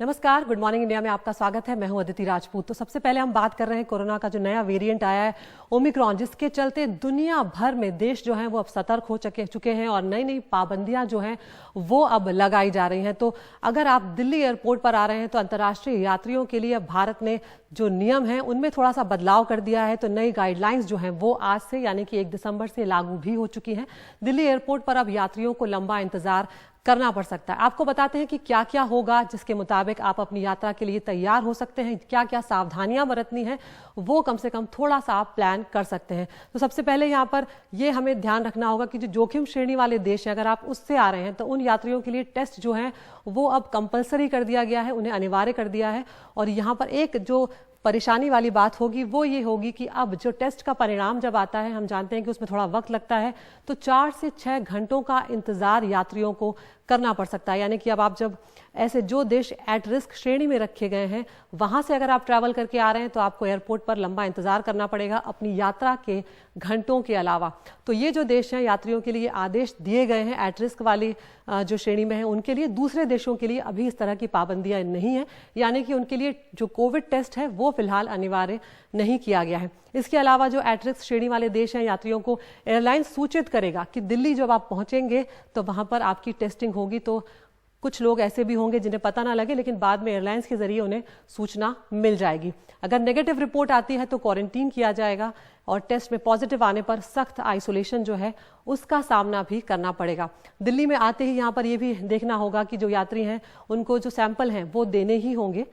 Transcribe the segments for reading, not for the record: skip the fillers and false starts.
नमस्कार, good morning India में आपका स्वागत है। मैं हूं अदिति राजपूत। तो सबसे पहले हम बात कर रहे हैं कोरोना का जो नया वेरिएंट आया है ओमिक्रॉन, जिसके चलते दुनिया भर में देश जो हैं वो अब सतर्क हो चुके हैं और नई नई पाबंदियां जो हैं वो अब लगाई जा रही हैं। तो अगर आप दिल्ली एयरपोर्ट पर आ रहे हैं तो अंतर्राष्ट्रीय यात्रियों के लिए अब भारत ने जो नियम है उनमें थोड़ा सा बदलाव कर दिया है। तो नई गाइडलाइंस जो हैं वो आज से यानी कि 1 दिसंबर से लागू भी हो चुकी हैं। दिल्ली एयरपोर्ट पर अब यात्रियों को लंबा इंतजार करना पड़ सकता है। आपको बताते हैं कि क्या क्या होगा जिसके मुताबिक आप अपनी यात्रा के लिए तैयार हो सकते हैं, क्या क्या सावधानियां बरतनी है, वो कम से कम थोड़ा सा आप प्लान कर सकते हैं। तो सबसे पहले यहाँ पर ये हमें ध्यान रखना होगा कि जो जोखिम श्रेणी वाले देश हैं, अगर आप उससे आ रहे हैं तो उन यात्रियों के लिए टेस्ट जो है वो अब कंपलसरी कर दिया गया है, उन्हें अनिवार्य कर दिया है। और यहाँ पर एक जो परेशानी वाली बात होगी वो ये होगी कि अब जो टेस्ट का परिणाम जब आता है, हम जानते हैं कि उसमें थोड़ा वक्त लगता है, तो 4 से 6 घंटों का इंतजार यात्रियों को करना पड़ सकता है। यानी कि अब आप जब ऐसे जो देश एट रिस्क श्रेणी में रखे गए हैं वहां से अगर आप ट्रैवल करके आ रहे हैं तो आपको एयरपोर्ट पर लंबा इंतजार करना पड़ेगा अपनी यात्रा के घंटों के अलावा। तो ये जो देश हैं यात्रियों के लिए आदेश दिए गए हैं एट रिस्क वाली जो श्रेणी में है उनके लिए। दूसरे देशों के लिए अभी इस तरह की पाबंदियां नहीं है, यानी कि उनके लिए जो कोविड टेस्ट है वो फिलहाल अनिवार्य नहीं किया गया है। इसके अलावा जो एट रिस्क श्रेणी वाले देश हैं यात्रियों को एयरलाइन सूचित करेगा कि दिल्ली जब आप पहुंचेंगे तो वहां पर आपकी टेस्टिंग होगी। तो कुछ लोग ऐसे भी होंगे जिन्हें पता ना लगे, लेकिन बाद में एयरलाइंस के जरिए उन्हें सूचना मिल जाएगी। अगर नेगेटिव रिपोर्ट आती है तो क्वारंटीन किया जाएगा और टेस्ट में पॉजिटिव आने पर सख्त आइसोलेशन जो है उसका सामना भी करना पड़ेगा। दिल्ली में आते ही यहाँ पर यह भी देखना होगा कि जो यात्री हैं उनको जो सैंपल हैं वो देने ही होंगे,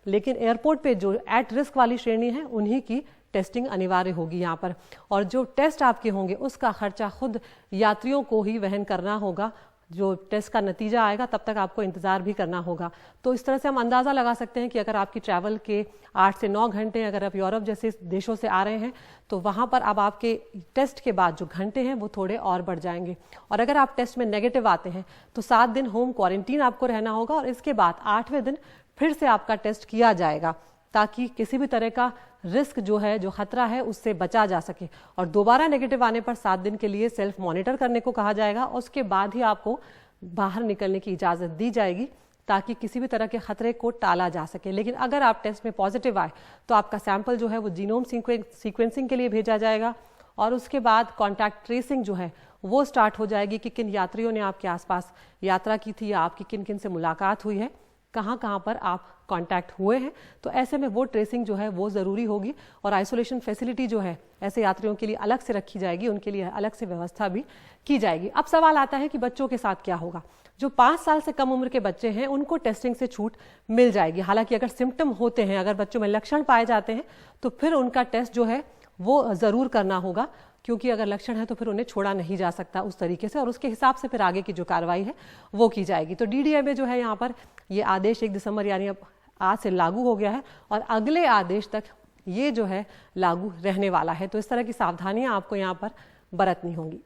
लेकिन एयरपोर्ट पे जो एट रिस्क वाली श्रेणी है उन्हीं की टेस्टिंग अनिवार्य होगी यहाँ पर। और जो टेस्ट आपके होंगे उसका खर्चा खुद यात्रियों को ही वहन करना होगा। जो टेस्ट का नतीजा आएगा तब तक आपको इंतजार भी करना होगा। तो इस तरह से हम अंदाजा लगा सकते हैं कि अगर आपकी ट्रैवल के 8 से 9 घंटे, अगर आप यूरोप जैसे देशों से आ रहे हैं तो वहां पर अब आपके टेस्ट के बाद जो घंटे हैं वो थोड़े और बढ़ जाएंगे। और अगर आप टेस्ट में नेगेटिव आते हैं तो 7 दिन होम क्वारंटीन आपको रहना होगा और इसके बाद 8वें दिन फिर से आपका टेस्ट किया जाएगा ताकि किसी भी तरह का रिस्क जो है, जो खतरा है, उससे बचा जा सके। और दोबारा नेगेटिव आने पर 7 दिन के लिए सेल्फ मॉनिटर करने को कहा जाएगा और उसके बाद ही आपको बाहर निकलने की इजाजत दी जाएगी ताकि किसी भी तरह के खतरे को टाला जा सके। लेकिन अगर आप टेस्ट में पॉजिटिव आए तो आपका सैंपल जो है वो जीनोम सीक्वेंसिंग के लिए भेजा जाएगा और उसके बाद कॉन्टैक्ट ट्रेसिंग जो है वो स्टार्ट हो जाएगी कि किन यात्रियों ने आपके आसपास यात्रा की थी या आपकी किन किन से मुलाकात हुई है, कहाँ कहाँ पर आप कांटेक्ट हुए हैं। तो ऐसे में वो ट्रेसिंग जो है वो ज़रूरी होगी और आइसोलेशन फैसिलिटी जो है ऐसे यात्रियों के लिए अलग से रखी जाएगी, उनके लिए अलग से व्यवस्था भी की जाएगी। अब सवाल आता है कि बच्चों के साथ क्या होगा। जो 5 साल से कम उम्र के बच्चे हैं उनको टेस्टिंग से छूट मिल जाएगी। हालांकि अगर सिम्टम होते हैं, अगर बच्चों में लक्षण पाए जाते हैं तो फिर उनका टेस्ट जो है वो ज़रूर करना होगा, क्योंकि अगर लक्षण है तो फिर उन्हें छोड़ा नहीं जा सकता उस तरीके से और उसके हिसाब से फिर आगे की जो कार्रवाई है वो की जाएगी। तो डीडीए में जो है यहाँ पर ये आदेश 1 दिसंबर यानी अब आज से लागू हो गया है और अगले आदेश तक ये जो है लागू रहने वाला है। तो इस तरह की सावधानियां आपको यहाँ पर बरतनी होंगी।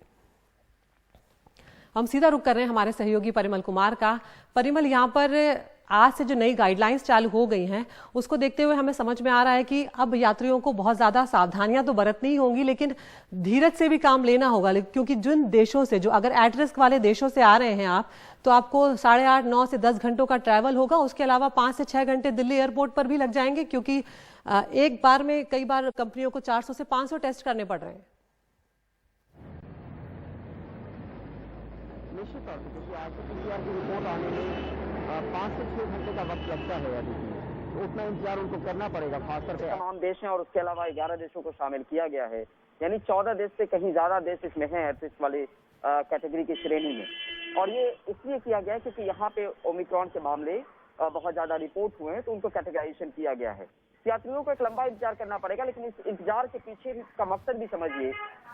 हम सीधा रुख कर रहे हैं हमारे सहयोगी परिमल कुमार का। परिमल, यहाँ पर आज से जो नई गाइडलाइंस चालू हो गई हैं उसको देखते हुए हमें समझ में आ रहा है कि अब यात्रियों को बहुत ज़्यादा सावधानियां तो बरतनी ही होंगी, लेकिन धीरज से भी काम लेना होगा। क्योंकि जिन देशों से, जो अगर एट रिस्क वाले देशों से आ रहे हैं आप, तो आपको 8.5, 9 से 10 घंटों का ट्रैवल होगा। उसके अलावा 5 से 6 घंटे दिल्ली एयरपोर्ट पर भी लग जाएंगे, क्योंकि एक बार में कई बार कंपनियों को 400 से 500 टेस्ट करने पड़ रहे हैं। निश्चित तौर पर, क्योंकि आरटीपीसीआर की रिपोर्ट आने में 5 से 6 घंटे का वक्त लगता है, अभी तो उतना इंतजार उनको करना पड़ेगा। खासकर तमाम देश हैं और उसके अलावा 11 देशों को शामिल किया गया है, यानी 14 देश से कहीं ज्यादा देश इसमें हैं एट वाले कैटेगरी की श्रेणी में। और ये इसलिए किया गया है क्योंकि यहाँ पे ओमिक्रॉन के मामले बहुत ज्यादा रिपोर्ट हुए हैं, तो उनको कैटेगराइजेशन किया गया है। यात्रियों को एक लंबा इंतजार करना पड़ेगा, लेकिन इस इंतजार के पीछे का मकसद भी समझिए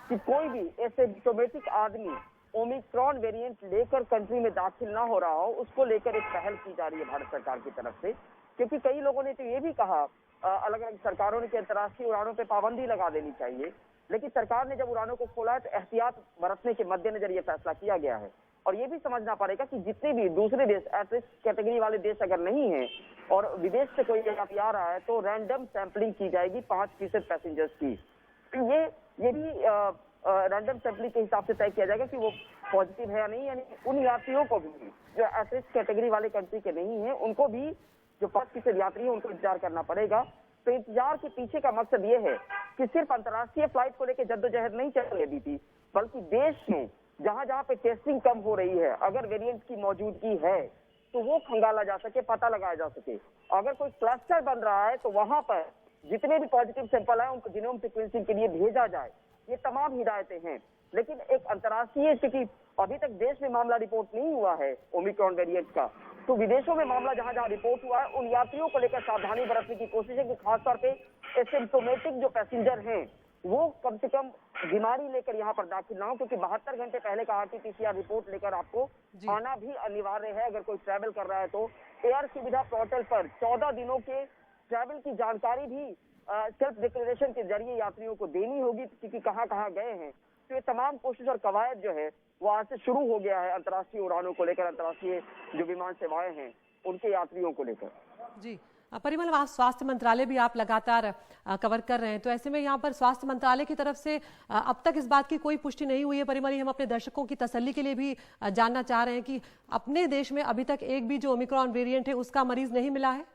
कि कोई भी एसिम्प्टोमेटिक आदमी ओमिक्रॉन वेरिएंट लेकर कंट्री में दाखिल ना हो रहा हो, उसको लेकर एक पहल की जा रही है भारत सरकार की तरफ से। क्योंकि कई लोगों ने तो ये भी कहा, अलग अलग सरकारों ने, कि अंतर्राष्ट्रीय उड़ानों पे पाबंदी लगा देनी चाहिए, लेकिन सरकार ने जब उड़ानों को खोला है तो एहतियात बरतने के मद्देनजर ये फैसला किया गया है। और ये भी समझना पड़ेगा कि जितने भी दूसरे देश एट रिस्क कैटेगरी वाले देश अगर नहीं है और विदेश से कोई यात्री आ रहा है तो रैंडम सैंपलिंग की जाएगी 5% पैसेंजर्स की। तो ये भी रैंडम सैंपलिंग के हिसाब से तय किया जाएगा कि वो पॉजिटिव है या नहीं। यानी उन यात्रियों को भी जो ऐसे कैटेगरी वाले कंट्री के नहीं है, उनको भी जो 5% यात्री है उनको इंतजार करना पड़ेगा। तो इंतजार के पीछे का मकसद ये है कि सिर्फ अंतर्राष्ट्रीय फ्लाइट को लेकर जद्दोजहद नहीं चल रही थी, बल्कि देश में जहां जहां पे टेस्टिंग कम हो रही है, अगर वेरिएंट की मौजूदगी है तो वो खंगाला जा सके, पता लगाया जा सके। अगर कोई क्लस्टर बन रहा है तो वहां पर जितने भी पॉजिटिव सैंपल है उनको जीनोम सीक्वेंसिंग के लिए भेजा जाए। ये तमाम हिदायतें हैं। लेकिन एक अंतर्राष्ट्रीय, क्योंकि अभी तक देश में मामला रिपोर्ट नहीं हुआ है ओमिक्रॉन वेरिएंट का, तो विदेशों में मामला जहां जहां रिपोर्ट हुआ है उन यात्रियों को लेकर सावधानी बरतने की कोशिश है कि खासतौर पे एसिम्प्टोमेटिक जो पैसेंजर हैं वो कम से कम बीमारी लेकर यहाँ पर दाखिल ना हो, क्योंकि 72 घंटे पहले का RT-PCR रिपोर्ट लेकर आपको आना भी अनिवार्य है अगर कोई ट्रैवल कर रहा है तो। एयर सुविधा पोर्टल पर 14 दिनों के ट्रैवल की जानकारी भी सेल्फ डिक्लेरेशन के जरिए यात्रियों को देनी होगी, क्योंकि कहाँ कहाँ गए हैं। तो ये तमाम कोशिश और कवायद जो है वो आज से शुरू हो गया है अंतर्राष्ट्रीय उड़ानों को लेकर, अंतर्राष्ट्रीय जो विमान सेवाएं हैं उनके यात्रियों को लेकर। जी परिमल, स्वास्थ्य मंत्रालय भी आप लगातार कवर कर रहे हैं, तो ऐसे में यहाँ पर स्वास्थ्य मंत्रालय की तरफ से अब तक इस बात की कोई पुष्टि नहीं हुई है। परिमल, हम अपने दर्शकों की तसल्ली के लिए भी जानना चाह रहे हैं कि अपने देश में अभी तक एक भी जो ओमिक्रॉन वेरिएंट है उसका मरीज नहीं मिला है।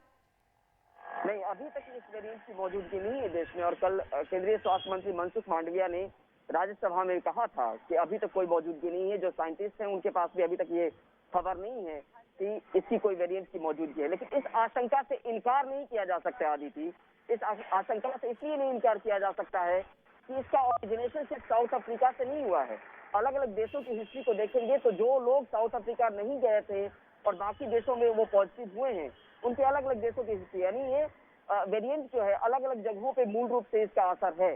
नहीं, अभी तक इस वेरिएंट की मौजूदगी नहीं है देश में। और कल केंद्रीय स्वास्थ्य मंत्री मनसुख मांडविया ने राज्यसभा में कहा था कि अभी तक कोई मौजूदगी नहीं है। जो साइंटिस्ट हैं उनके पास भी अभी तक ये खबर नहीं है कि इसकी कोई वेरिएंट की मौजूदगी है। लेकिन इस आशंका से इनकार नहीं किया जा सकता है आदिति। इस आशंका से इसलिए नहीं इनकार किया जा सकता है कि इसका ओरिजिनेशन सिर्फ साउथ अफ्रीका से नहीं हुआ है। अलग अलग देशों की हिस्ट्री को देखेंगे तो जो लोग साउथ अफ्रीका नहीं गए थे और बाकी देशों में वो पॉजिटिव हुए हैं, उनके अलग अलग देशों की हिस्ट्री, यानी ये वेरिएंट जो है अलग अलग जगहों पे मूल रूप से इसका असर है।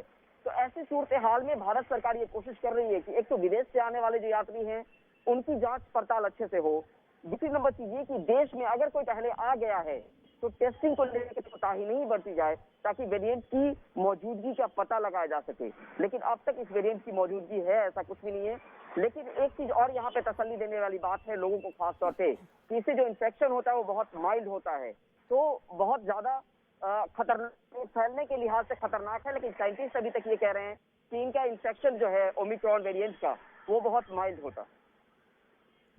तो ऐसी सूरत हाल में भारत सरकार ये कोशिश कर रही है कि एक तो विदेश से आने वाले जो यात्री हैं उनकी जांच पड़ताल अच्छे से हो। दूसरी नंबर चीज ये कि देश में अगर कोई पहले आ गया है तो टेस्टिंग को लेकर कोताही नहीं बरती जाए, ताकि वेरिएंट की मौजूदगी का पता लगाया जा सके। लेकिन अब तक इस वेरिएंट की मौजूदगी है ऐसा कुछ भी नहीं है। लेकिन एक चीज और यहाँ पे तसल्ली देने वाली बात है लोगों को, खास तौर पे कि इससे जो इन्फेक्शन होता है वो बहुत माइल्ड होता है, तो बहुत ज्यादा खतरनाक, फैलने के लिहाज से खतरनाक है। लेकिन साइंटिस्ट अभी तक ये कह रहे हैं कि इनका इन्फेक्शन जो है ओमिक्रॉन वेरिएंट का वो बहुत माइल्ड होता।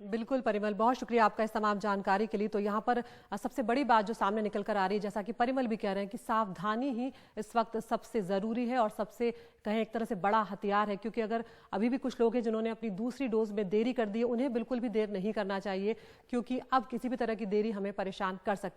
बिल्कुल परिमल, बहुत शुक्रिया आपका इस तमाम जानकारी के लिए। तो यहाँ पर सबसे बड़ी बात जो सामने निकल कर आ रही है, जैसा कि परिमल भी कह रहे हैं कि सावधानी ही इस वक्त सबसे ज़रूरी है और सबसे कहें एक तरह से बड़ा हथियार है। क्योंकि अगर अभी भी कुछ लोग हैं जिन्होंने अपनी दूसरी डोज में देरी कर दी है, उन्हें बिल्कुल भी देर नहीं करना चाहिए, क्योंकि अब किसी भी तरह की देरी हमें परेशान कर सकती है।